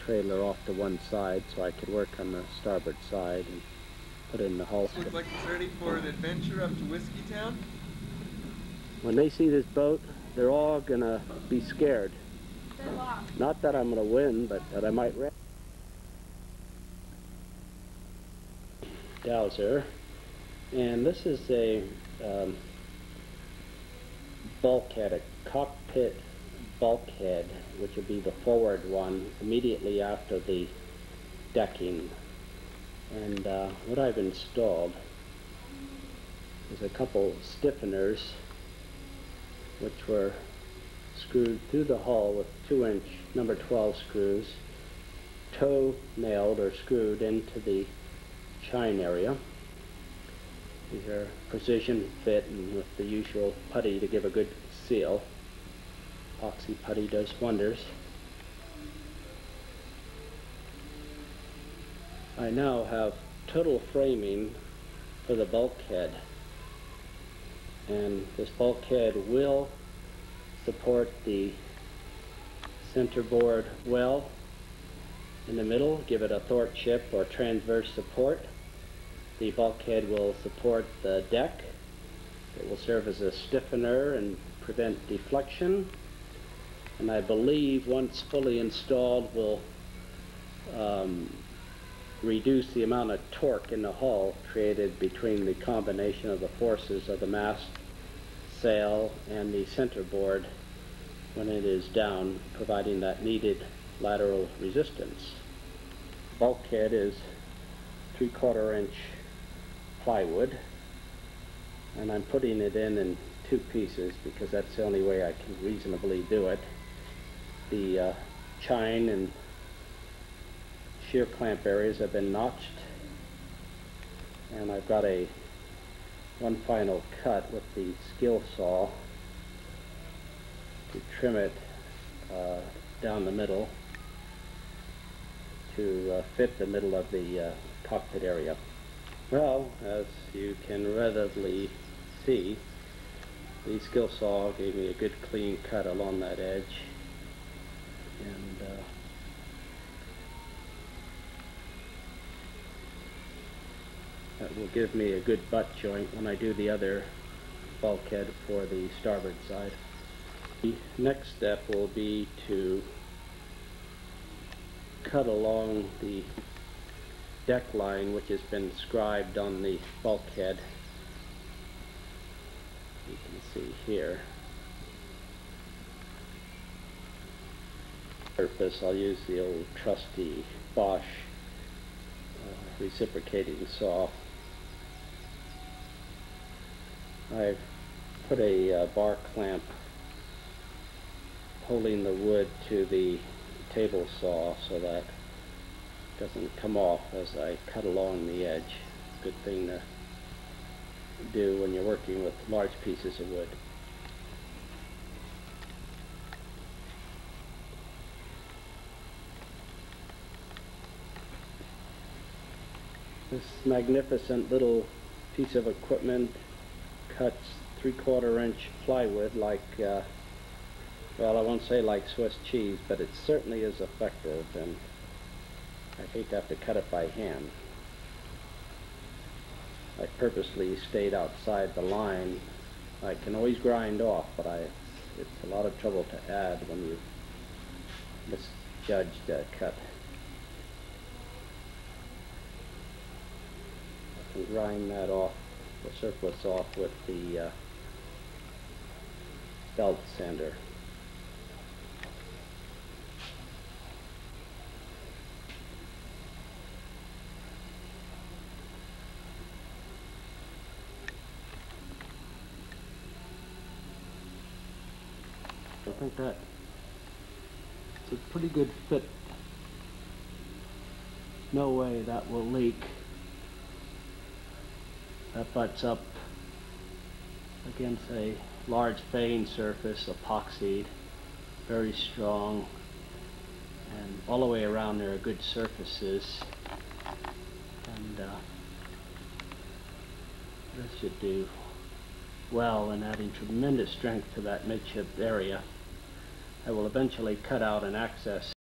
trailer off to one side so I could work on the starboard side and put in the hull. Looks like it's ready for an adventure up to Whiskey Town. When they see this boat, they're all gonna be scared. They're lost. Not that I'm gonna win, but that I might wreck. Dowser, and this is a bulkhead, a cockpit bulkhead, which will be the forward one immediately after the decking. And what I've installed is a couple stiffeners which were screwed through the hull with 2-inch number 12 screws, toe nailed or screwed into the chine area. These are precision fit and with the usual putty to give a good seal. Epoxy putty does wonders. I now have total framing for the bulkhead, and this bulkhead will support the centerboard well in the middle, give it a thwartship or transverse support. The bulkhead will support the deck. It will serve as a stiffener and prevent deflection, and I believe once fully installed will reduce the amount of torque in the hull created between the combination of the forces of the mast, sail, and the centerboard when it is down, providing that needed lateral resistance. Bulkhead is 3/4 inch plywood, and I'm putting it in 2 pieces because that's the only way I can reasonably do it. The chine and shear clamp areas have been notched, and I've got one final cut with the skill saw to trim it down the middle to fit the middle of the cockpit area. Well, as you can readily see, the skill saw gave me a good clean cut along that edge, and that will give me a good butt joint when I do the other bulkhead for the starboard side. The next step will be to cut along the deck line which has been scribed on the bulkhead. You can see here. Surface, I'll use the old trusty Bosch reciprocating saw. I've put a bar clamp holding the wood to the table saw so that it doesn't come off as I cut along the edge. Good thing to do when you're working with large pieces of wood. This magnificent little piece of equipment cuts 3/4 inch plywood like, well, I won't say like Swiss cheese, but it certainly is effective, and I hate to have to cut it by hand. I purposely stayed outside the line. I can always grind off, but it's a lot of trouble to add when you misjudge the cut. I can grind that off, the surplus off, with the belt sander. I think that it's a pretty good fit. No way that will leak. That butts up against a large vane surface, epoxied, very strong, and all the way around there are good surfaces, and this should do well in adding tremendous strength to that midship area. I will eventually cut out an access